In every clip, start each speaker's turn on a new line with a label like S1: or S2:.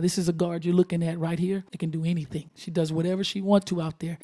S1: This is a guard you're looking at right here. It can do anything. She does whatever she wants to out there.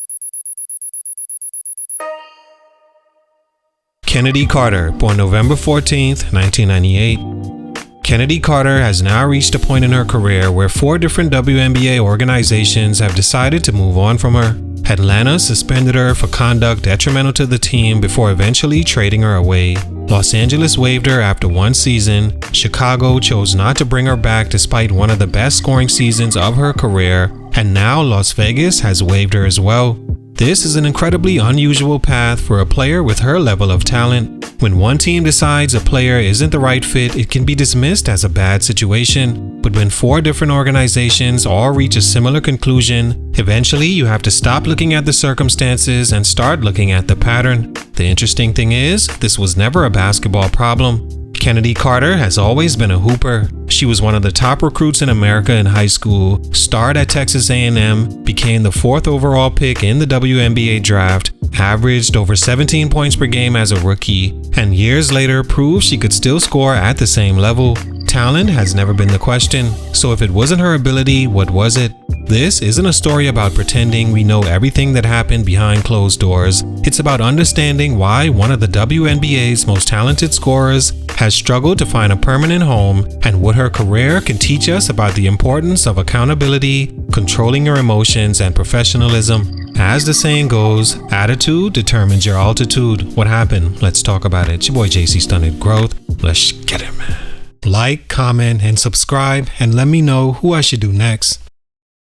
S2: Chennedy Carter, born November 14th, 1998. Chennedy Carter has now reached a point in her career where 4 different WNBA organizations have decided to move on from her. Atlanta suspended her for conduct detrimental to the team before eventually trading her away. Los Angeles waived her after 1 season. Chicago chose not to bring her back despite one of the best scoring seasons of her career. And now Las Vegas has waived her as well. This is an incredibly unusual path for a player with her level of talent. When one team decides a player isn't the right fit, it can be dismissed as a bad situation. But when 4 different organizations all reach a similar conclusion, eventually you have to stop looking at the circumstances and start looking at the pattern. The interesting thing is, this was never a basketball problem. Chennedy Carter has always been a hooper. She was one of the top recruits in America in high school, starred at Texas A&M, became the 4th overall pick in the WNBA draft, averaged over 17 points per game as a rookie, and years later proved she could still score at the same level. Talent has never been the question, so if it wasn't her ability, what was it? This isn't a story about pretending we know everything that happened behind closed doors. It's about understanding why one of the WNBA's most talented scorers has struggled to find a permanent home and what her career can teach us about the importance of accountability, controlling your emotions, and professionalism. As the saying goes, attitude determines your altitude. What happened? Let's talk about it. It's your boy JC Stunted Growth. Let's get it, man. Like, comment, and subscribe, and let me know who I should do next.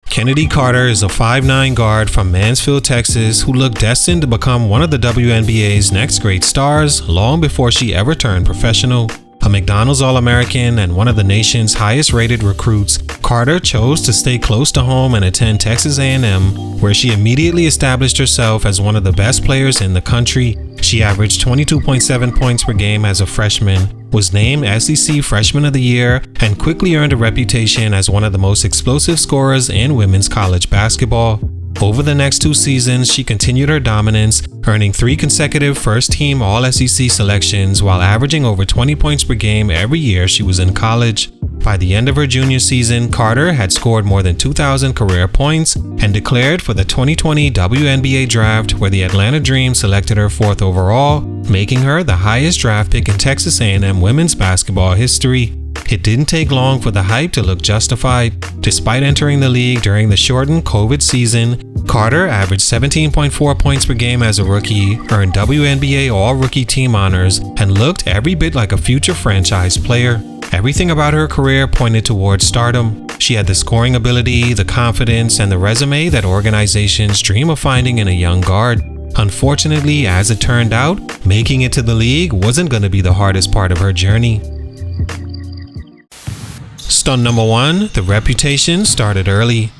S2: Chennedy Carter is a 5'9" guard from Mansfield, Texas, who looked destined to become one of the WNBA's next great stars long before she ever turned professional. A McDonald's All-American and one of the nation's highest-rated recruits, Carter chose to stay close to home and attend Texas A&M, where she immediately established herself as one of the best players in the country. She averaged 22.7 points per game as a freshman, was named SEC Freshman of the Year, and quickly earned a reputation as one of the most explosive scorers in women's college basketball. Over the next 2 seasons, she continued her dominance, earning 3 consecutive first-team All-SEC selections while averaging over 20 points per game every year she was in college. By the end of her junior season, Carter had scored more than 2,000 career points and declared for the 2020 WNBA draft, where the Atlanta Dream selected her 4th overall, making her the highest draft pick in Texas A&M women's basketball history. It didn't take long for the hype to look justified. Despite entering the league during the shortened COVID season, Carter averaged 17.4 points per game as a rookie, earned WNBA All-Rookie Team honors, and looked every bit like a future franchise player. Everything about her career pointed towards stardom. She had the scoring ability, the confidence, and the resume that organizations dream of finding in a young guard. Unfortunately, as it turned out, making it to the league wasn't going to be the hardest part of her journey. Stunt number 1, the reputation started early.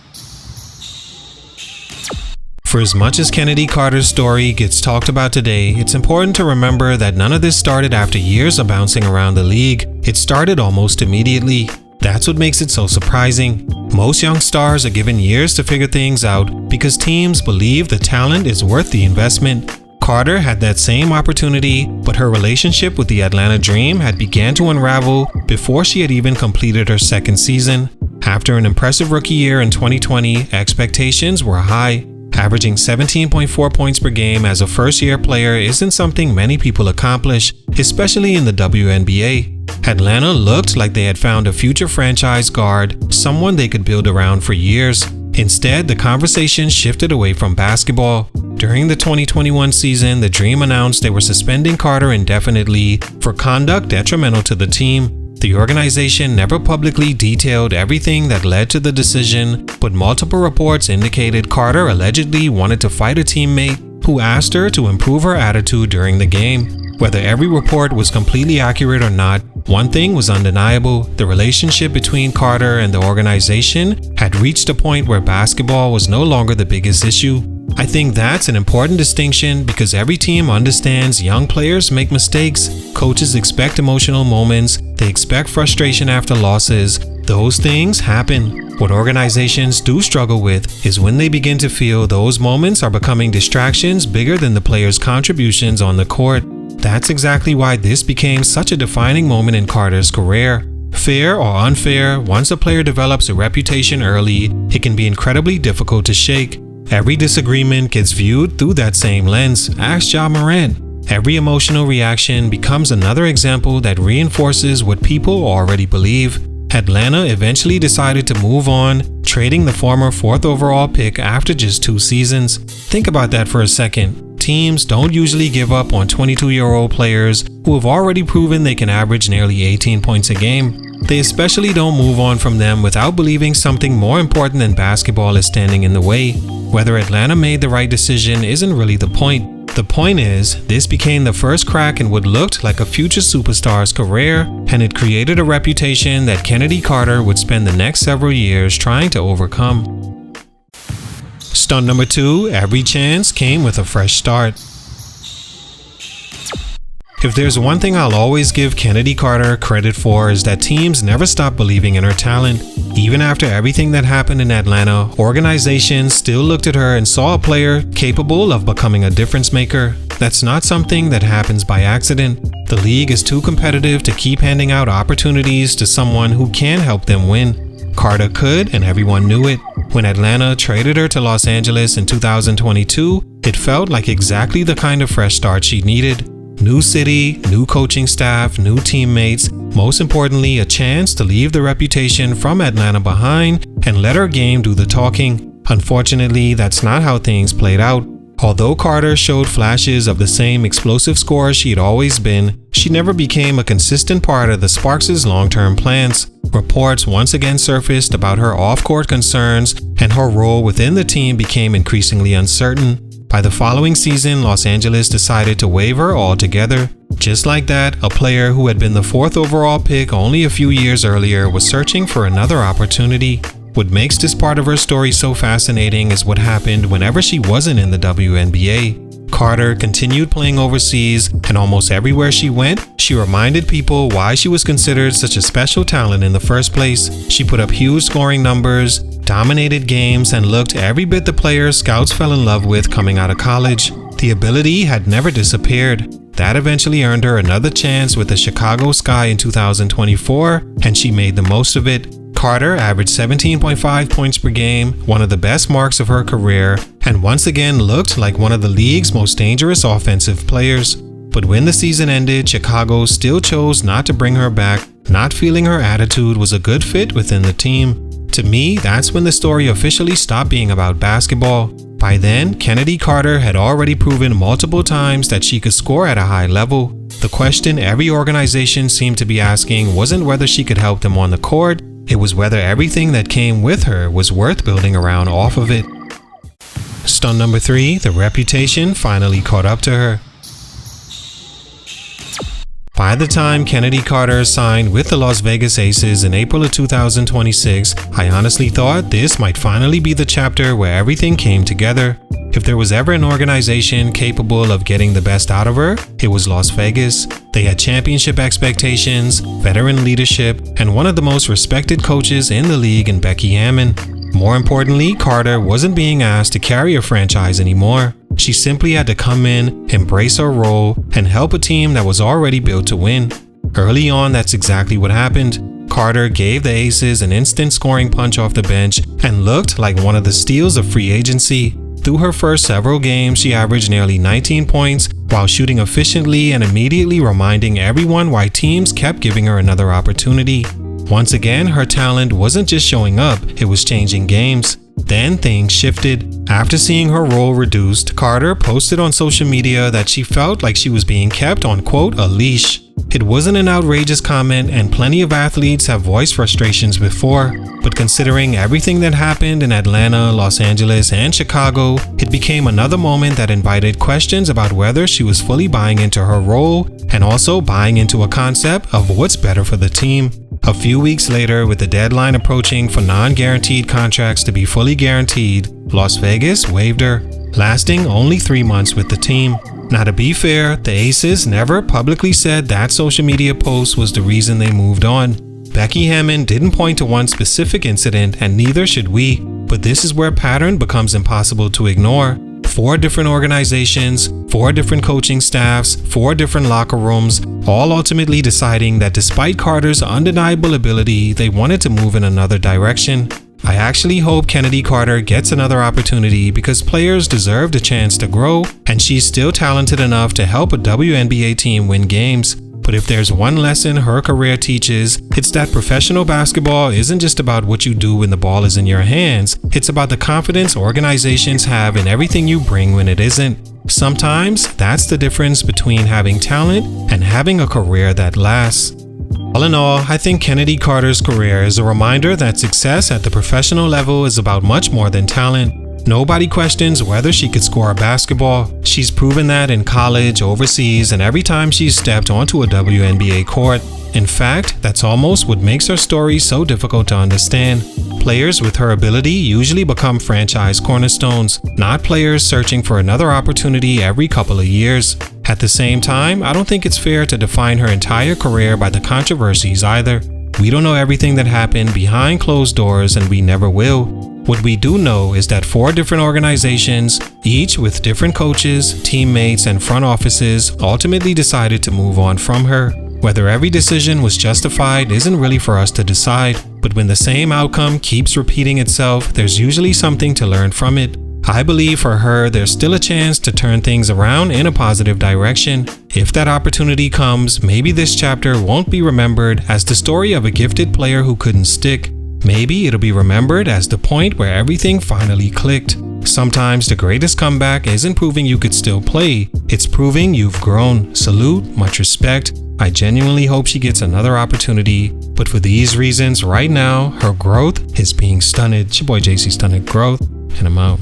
S2: For as much as Chennedy Carter's story gets talked about today, it's important to remember that none of this started after years of bouncing around the league. It started almost immediately. That's what makes it so surprising. Most young stars are given years to figure things out because teams believe the talent is worth the investment. Carter had that same opportunity, but her relationship with the Atlanta Dream had began to unravel before she had even completed her 2nd season. After an impressive rookie year in 2020, expectations were high. Averaging 17.4 points per game as a first-year player isn't something many people accomplish, especially in the WNBA. Atlanta looked like they had found a future franchise guard, someone they could build around for years. Instead, the conversation shifted away from basketball. During the 2021 season, the Dream announced they were suspending Carter indefinitely for conduct detrimental to the team. The organization never publicly detailed everything that led to the decision, but multiple reports indicated Carter allegedly wanted to fight a teammate who asked her to improve her attitude during the game. Whether every report was completely accurate or not, one thing was undeniable: the relationship between Carter and the organization had reached a point where basketball was no longer the biggest issue. I think that's an important distinction because every team understands young players make mistakes. Coaches expect emotional moments. They expect frustration after losses. Those things happen. What organizations do struggle with is when they begin to feel those moments are becoming distractions bigger than the players' contributions on the court. That's exactly why this became such a defining moment in Carter's career. Fair or unfair, once a player develops a reputation early, it can be incredibly difficult to shake. Every disagreement gets viewed through that same lens. Ask Ja Morant. Every emotional reaction becomes another example that reinforces what people already believe. Atlanta eventually decided to move on, trading the former 4th overall pick after just 2 seasons. Think about that for a second. Teams don't usually give up on 22-year-old players who have already proven they can average nearly 18 points a game. They especially don't move on from them without believing something more important than basketball is standing in the way. Whether Atlanta made the right decision isn't really the point. The point is, this became the first crack in what looked like a future superstar's career, and it created a reputation that Chennedy Carter would spend the next several years trying to overcome. Stunt number 2, every chance came with a fresh start. If there's one thing I'll always give Chennedy Carter credit for is that teams never stop believing in her talent. Even after everything that happened in Atlanta, organizations still looked at her and saw a player capable of becoming a difference maker. That's not something that happens by accident. The league is too competitive to keep handing out opportunities to someone who can help them win. Carter could, and everyone knew it. When Atlanta traded her to Los Angeles in 2022, it felt like exactly the kind of fresh start she needed. New city, new coaching staff, new teammates, most importantly, a chance to leave the reputation from Atlanta behind and let her game do the talking. Unfortunately, that's not how things played out. Although Carter showed flashes of the same explosive scorer she'd always been, she never became a consistent part of the Sparks' long-term plans. Reports once again surfaced about her off-court concerns, and her role within the team became increasingly uncertain. By the following season, Los Angeles decided to waive her altogether. Just like that, a player who had been the 4th overall pick only a few years earlier was searching for another opportunity. What makes this part of her story so fascinating is what happened whenever she wasn't in the WNBA. Carter continued playing overseas, and almost everywhere she went, she reminded people why she was considered such a special talent in the first place. She put up huge scoring numbers, dominated games, and looked every bit the player scouts fell in love with coming out of college. The ability had never disappeared. That eventually earned her another chance with the Chicago Sky in 2024, and she made the most of it. Carter averaged 17.5 points per game, one of the best marks of her career, and once again looked like one of the league's most dangerous offensive players. But when the season ended, Chicago still chose not to bring her back, not feeling her attitude was a good fit within the team. To me, that's when the story officially stopped being about basketball. By then, Chennedy Carter had already proven multiple times that she could score at a high level. The question every organization seemed to be asking wasn't whether she could help them on the court, it was whether everything that came with her was worth building around off of it. Stunt number 3, the reputation finally caught up to her. By the time Chennedy Carter signed with the Las Vegas Aces in April of 2026, I honestly thought this might finally be the chapter where everything came together. If there was ever an organization capable of getting the best out of her, it was Las Vegas. They had championship expectations, veteran leadership, and one of the most respected coaches in the league in Becky Hammon. More importantly, Carter wasn't being asked to carry a franchise anymore. She simply had to come in, embrace her role, and help a team that was already built to win. Early on, that's exactly what happened. Carter gave the Aces an instant scoring punch off the bench and looked like one of the steals of free agency. Through her first several games, she averaged nearly 19 points while shooting efficiently and immediately reminding everyone why teams kept giving her another opportunity. Once again, her talent wasn't just showing up, it was changing games. Then things shifted. After seeing her role reduced, Carter posted on social media that she felt like she was being kept on, quote, a leash. It wasn't an outrageous comment, and plenty of athletes have voiced frustrations before, but considering everything that happened in Atlanta, Los Angeles, and Chicago, it became another moment that invited questions about whether she was fully buying into her role and also buying into a concept of what's better for the team. A few weeks later, with the deadline approaching for non-guaranteed contracts to be fully guaranteed, Las Vegas waived her, lasting only 3 months with the team. Now, to be fair, the Aces never publicly said that social media post was the reason they moved on. Becky Hammon didn't point to one specific incident, and neither should we, but this is where pattern becomes impossible to ignore. 4 different organizations, 4 different coaching staffs, 4 different locker rooms, all ultimately deciding that despite Carter's undeniable ability, they wanted to move in another direction. I actually hope Chennedy Carter gets another opportunity because players deserve the chance to grow, and she's still talented enough to help a WNBA team win games. But if there's one lesson her career teaches, it's that professional basketball isn't just about what you do when the ball is in your hands. It's about the confidence organizations have in everything you bring when it isn't. Sometimes that's the difference between having talent and having a career that lasts. All in all, I think Chennedy Carter's career is a reminder that success at the professional level is about much more than talent. Nobody questions whether she could score a basketball. She's proven that in college, overseas, and every time she's stepped onto a WNBA court. In fact, that's almost what makes her story so difficult to understand. Players with her ability usually become franchise cornerstones, not players searching for another opportunity every couple of years. At the same time, I don't think it's fair to define her entire career by the controversies either. We don't know everything that happened behind closed doors, and we never will. What we do know is that 4 different organizations, each with different coaches, teammates, and front offices, ultimately decided to move on from her. Whether every decision was justified isn't really for us to decide, but when the same outcome keeps repeating itself, there's usually something to learn from it. I believe for her, there's still a chance to turn things around in a positive direction. If that opportunity comes, maybe this chapter won't be remembered as the story of a gifted player who couldn't stick. Maybe it'll be remembered as the point where everything finally clicked. Sometimes the greatest comeback isn't proving you could still play, it's proving you've grown. Salute, much respect. I genuinely hope she gets another opportunity, but for these reasons, right now, her growth is being stunted. It's your boy JC Stunted Growth, and I'm out.